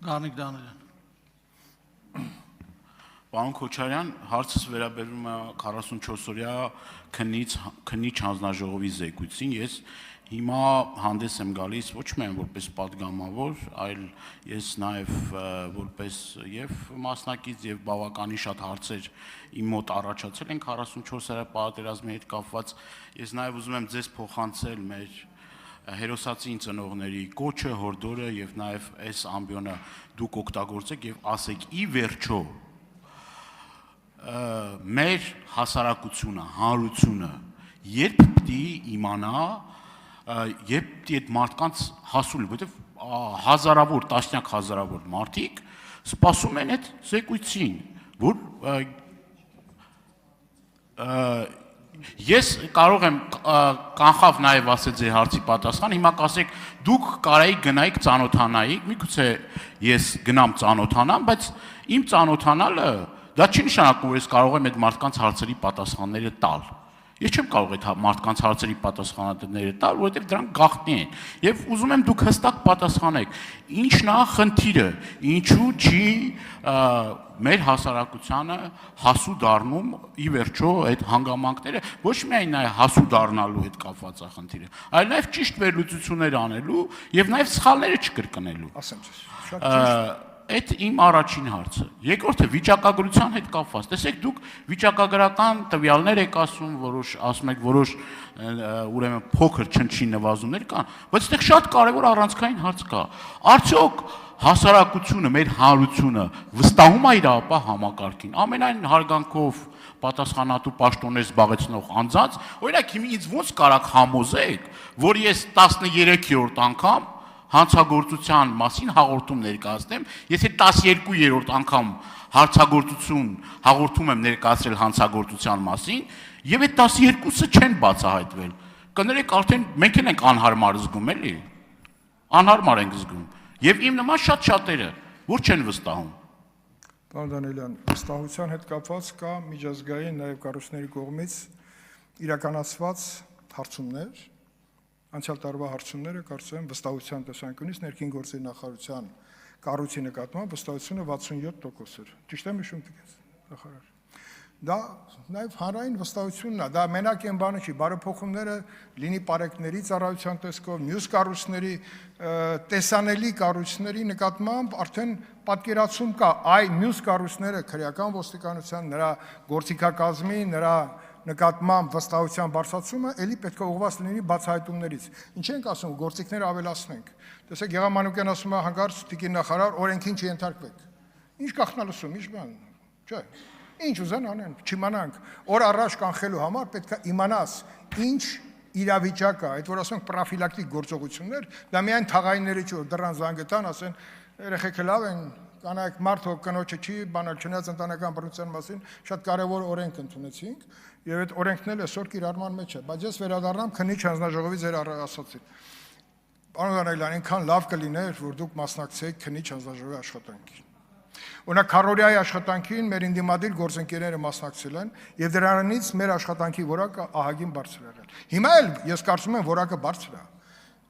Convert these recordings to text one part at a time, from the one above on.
Գարնիկ Դանիելյան։ Պարոն Քոչարյան, հարցս վերաբերում է 44-օրյա քննիչ հանձնաժողովի զեկույցին։ Ես հիմա հանդես եմ գալիս ոչ միայն որպես պատգամավոր, այլ ես նաև որպես եւ մասնակից եւ բավականին շատ հարցեր իմ մոտ առաջացել են 44-օրյա պատերազմի հետ կապված։ Ես նաև ուզում եմ ձեզ փոխանցել մեր հերոսացին ծնողների կոչը, հորդորը եւ նաեւ այս ամբիոնը դուք օգտագործեք եւ ասեք ի վերջո մեր հասարակությունը, հանրությունը երբ պիտի իմանա, երբ պիտի այդ մարդկանց հասու լինի, որովհետեւ հազարավոր, տասնյակ հազարավոր մարդիկ սպասում են այդ զեկույցին, որ ես կարող եմ կանխավ նաև ասել ձեր հարցի պատասխան, հիմա կասեք դուք կարայիք գնայիք ծանոթանայիք, միգուցե ես գնամ ծանոթանամ, բայց իմ ծանոթանալը դա չի նշանակում, որ ես կարող եմ այդ մարդկանց հարցերի պատասխանները տալ։ Ես չեմ կարող այդ մարդկանց հարցերի պատասխանները տալ, որովհետև դրանք գաղտնի են։ Եվ ուզում եմ դուք հստակ պատասխանեք, ինչն է խնդիրը, ինչու չի մեր հասարակությանը հասու դառնում ի վերջո այդ հանգամանքները, ոչ միայն հասու դառնալու հետ կապված է խնդիրը, այլ նաև ճիշտ վերլուծություններ անելու եւ նաև սխալները չկրկնելու։ Ասեմ ձեզ, շատ ճիշտ։ Այդ իմ առաջին հարցը։ Երկրորդը վիճակագրության հետ կապված։ Տեսեք, դուք վիճակագրական տվյալներ եք ասում, ասում եք որոշ ուրեմն փոքր չնչին նվազումներ կան, բայց այդտեղ շատ կարևոր առանցքային հարց կա։ Արդյոք հասարակությունը, մեր հանրությունը վստահում է իր ապա համակարգին։ Ամենայն հարգանքով պատասխանատու պաշտոններ զբաղեցնող անձանց, օրինակ հիմա ինձ ոնց կարաք համոզեք, որ ես 13-րդ անգամ հանցագործության մասին հաղորդում ներկայացնեմ, եթե 12-րդ անգամ հարցագործություն հաղորդում եմ ներկայացրել հանցագործության մասին, եւ այդ 12-ը չեն բացահայտվել։ Կներեք, արդեն մենք ենք անհարմար զգում, էլի։ Անհարմար ենք զգում։ Եվ իմ նման շատ-շատերը, որ չեն վստահում։ Պարոն Դանիելյան, վստահության հետ կապված կա միջազգային նաեւ կառույցների կողմից իրականացված հարցումներ, անցյալ տարվա հարցումները կարծում եմ վստահության տեսանկյունից ներքին գործերի նախարարության կառույցի նկատմամբ վստահությունը 67% էր։ Ճիշտ եմ հիշում տիկես նախարար։ Դա նաև հանրային վստահությունն է, դա մենակ այն բանը չի, բարեփոխումները լինի պարեկների ծառայության տեսքով, մյուս կառույցների տեսանելի կառույցների նկատմամբ արդեն պատկերացում կա, այ մյուս կառույցները քրեական ոստիկանության, նրա գործիքակազմի, նրա նկատմամբ վստահության բարձրացումը էլի պետք է ուղղված լինի բացահայտումներից։ Ինչ ենք ասում, գործիքները ավելացնենք։ Տեսեք, Եղամանուկյան ասում է հանկարծ տիկին նախարար, օրենքին չենթարկվեք։ Ինչ կախնալսում, ինչ բան, չէ։ Ինչ ուզեն անեն, չիմանանք։ Օր առաջ կանխելու համար պետք է իմանաս ինչ իրավիճակը, այդ որ ասենք պրոֆիլակտիկ գործողություններ, դա միայն թաղայինների չի, որ դռան զանգետան, ասեն, երեխեքը լավ են, կանայք մարդը կնոջը չի, բանալ չնայած ընտանեկան բռնության մասին շատ կարևոր օրենք ընդունեցինք, եւ այդ օրենքն էլ այսօր կիրառման մեջ է, բայց ես վերադառնամ քննիչ հանձնաժողովի ձեր ասացին։ Պարոն Դանիելյան, այնքան լավ կլիներ, որ դուք մասնակցեիք քննիչ հանձնաժողովի աշխատանքին։ Օրինակ քարորիայի աշխատանքին մեր ինդիմադիր գործընկերները մասնակցել են եւ դրանից մեր աշխատանքի որակը ահագին բարձր եղել։ Հիմա էլ ես կարծում եմ որակը բարձր է։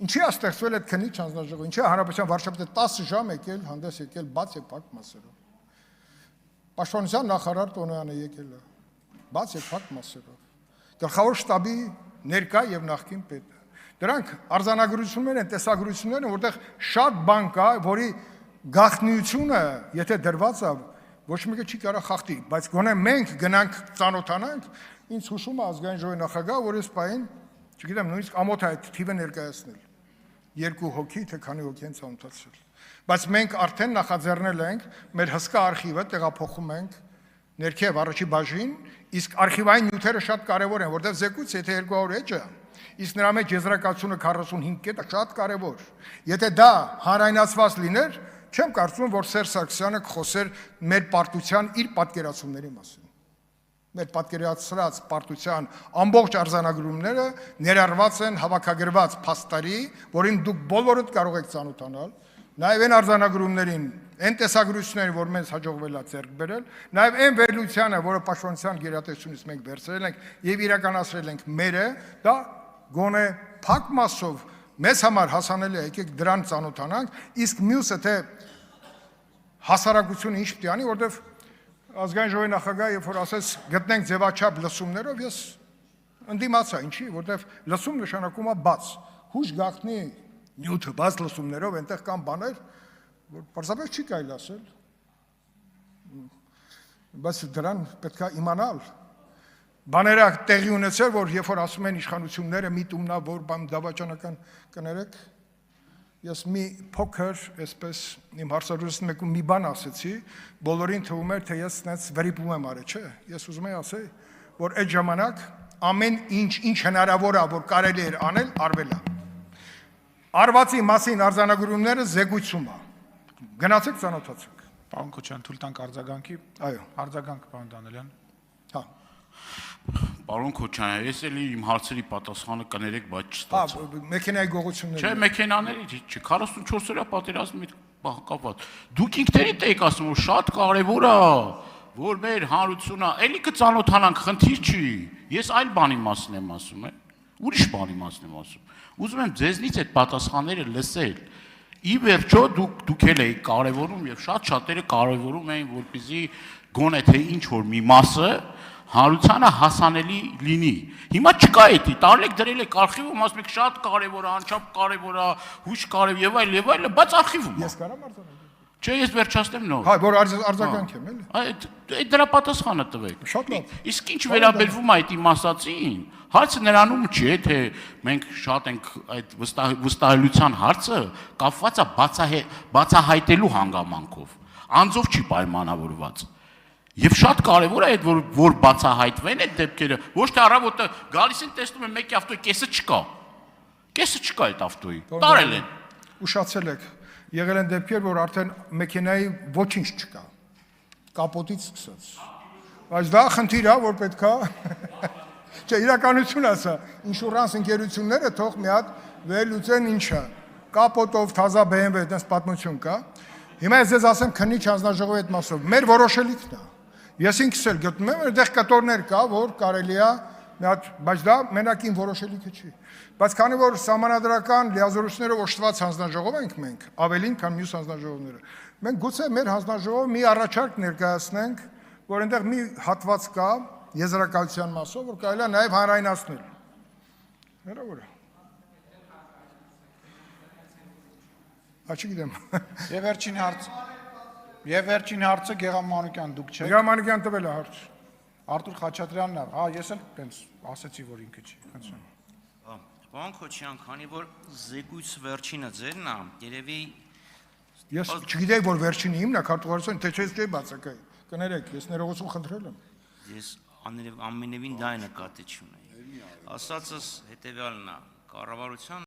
Ինչի է ստեղծվել այդ քննիչ հանձնաժողովը, ինչի է հանրապետության վարչապետը 10 ժամ եկել, հանդես եկել բաց եւ փակ մասերով։ Պաշտպանության նախարար Տոնոյանը եկել է, բաց եւ փակ մասերով։ Գլխավոր շտաբի ներկա եւ նախկին պետը։ Դրանք արձանագրություններ են, տեսագրություններ են, որտեղ շատ բան կա, որի գաղտնիությունը, եթե դրված է, ոչ մեկը չի կարող խախտի, բայց գոնե մենք գնանք ծանոթանանք, ինձ հուշում է ազգային ժողովի նախագահ, որ այս պահին չգիտեմ, նույնիսկ ամոթ է այդ թիվը ներկայացնել։ 2 հոգի, թե քանի հոգի են ծանոթացել։ Բայց մենք արդեն նախաձեռնել ենք, մեր հսկա արխիվը տեղափոխում ենք ներքև առաջի բաժին, իսկ արխիվային նյութերը շատ կարևոր են, որտեղ զեկույց, եթե 200 էջ է, իսկ նրա մեջ եզրակացությունը 45 կետը շատ կարևոր։ Եթե դա հանրայնացված լիներ, չեմ կարծում, որ Սերժ Սարգսյանը կխոսեր մեր պարտության իր պատկերացումների մասին։ Մեր պատկերացրած պարտության ամբողջ արձանագրումները ներառված են հավաքագրված փաստարի, որին դուք բոլորդ կարող եք ծանոթանալ, նաև այն արձանագրումներին, այն տեսագրություններին, որ մեզ հաջողվել է ձեռք բերել, նաև այն վերլուծությանը, որը պաշտպանության գերատեսչությունից մենք վերցրել ենք եւ իրականացրել ենք մերը, դա գոնե փակ մասով մեզ համար հասանելի է, եկեք դրան ծանոթանանք, իսկ մյուսը թե հասարակությունը ինչ պիտի անի, որտեվ ազգային ժողովի նախագահը երբ որ ասեց գտնենք ձևաչափ լսումներով, ես ընդդիմացա, ինչի, որտեվ լսում նշանակում է բաց, հուշ գաղտնի նյութը բաց լսումներով, այնտեղ կան բաներ, որ պարզապես չի կարելի ասել, բայց դրան պետք է իմանալ, բաները տեղի ունեցել, որ երբ որ ասում են իշխանությունները միտումնա, որ բան դավաճանական կներեք, ես մի փոքր, այսպես իմ հարցազրույցի մեկում մի բան ասեցի, բոլորին թվում էր, թե ես նենց վրիպում եմ արել, չէ, ես ուզում եմ ասել, որ այդ ժամանակ ամեն ինչ հնարավոր է, որ կարելի էր անել, արվել է։ Արվածի մասին արձանագրումները զեկույցում է։ Գնացեք ծանոթացեք։ Պարոն Քոչարյան, թույլ տանք արձագանքի։ Այո։ Արձագանք, պարոն Դանիելյան։ Հա։ Պարոն Քոչարյան, ես էլի իմ հարցերի պատասխանը կներեք, բայց չստացա։ Մեքենայի գողությունները։ Չէ, մեքենաների չի, 44-օրյա պատերազմի կապված։ Դուք ինքներիդ եք ասում, որ շատ կարևոր է, որ մեր հանրությունը էլի կծանոթանանք, խնդիր չի։ Ես այլ բանի մասին եմ ասում, ուրիշ բանի մասին եմ ասում։ Ուզում եմ ձեզնից այդ պատասխանները լսել։ Ի վերջո դուք էլ եք կարևորում եւ շատ շատերը կարևորում էին, որպեսզի գոնե թե ինչ որ մի մասը հանրությանը հասանելի լինի։ Հիմա չկա էդի, տարիք դրել եք արխիվում, ասում եք շատ կարևոր է, անչափ կարևոր է, հույս կարևոր եւ այլ, բայց արխիվում է։ Ես կարամ արձանագրել։ Չէ, ես վերջացնեմ նոր։ Հա, որ արձագանք եմ, էլի։ Այդ դրա պատասխանը տվեք։ Շատ լավ։ Իսկ ինչ վերաբերվում է այդ իմ ասածին, հարցը նրանում չի, թե մենք շատ ենք այդ վստահելիության հարցը կապված է բացահայտելու հանգամանքով։ Անձով չի պայմանավորված։ Եվ շատ կարևոր է այդ որ բացահայտվեն այդ դեպքերը, ոչ թե առավոտը գալիս են տեսնում են մեկի ավտոյի կեսը չկա։ Կեսը չկա այդ ավտոյի։ Տարել են։ Ուշացել եք։ Եղել են դեպքեր, որ արդեն մեքենայի ոչինչ չկա։ Կապոտից սկսած։ Բայց դա խնդիր է, որ պետքա չէ, իրականություն ասա, ինշուրանս ընկերությունները թող մի հատ վերլուծեն ինչա։ Կապոտով թազա BMW այդպես պատմություն կա։ Հիմա ես ձեզ ասեմ քննիչ հանձնաժողովի այդ մասով։ Մեր որոշելիքն է։ Ես ինքս էլ գտնում եմ, այդտեղ կտորներ կա, որ կարելի է մի հատ, բայց դա մենակ իմ որոշելիքը չի։ Բայց քանի որ սահմանադրական լիազորություններով օժտված հանձնաժողով ենք մենք, ավելին, քան մյուս հանձնաժողովները, մենք գուցե մեր հանձնաժողովը մի առաջարկ ներկայացնենք, որ այնտեղ մի հատված կա եզրակացության մասով, որ կարելի է նաև հանրայնացնել։ Հնարավոր է։ Չգիտեմ։ Եվ վերջին հարցը Գեգամ Մանուկյան, դուք չեք։ Գեգամ Մանուկյան տվել է հարց։ Արթուր Խաչատրյանն է։ Հա, ես էլ տենց ասեցի, որ ինքը չի։ Խնդրեմ։ Պարոն Քոչարյան, քանի որ զեկույց վերջինը ձերն է, երևի Ես չգիտեի, որ վերջինը իմն է, քարտուղարության, թե չէ չէի բացակայ։ Կներեք, ես ներողություն խնդրել եմ։ ես ամենևին դա է նկատի չունեի։ Ասածս հետևյալն է, կառավարության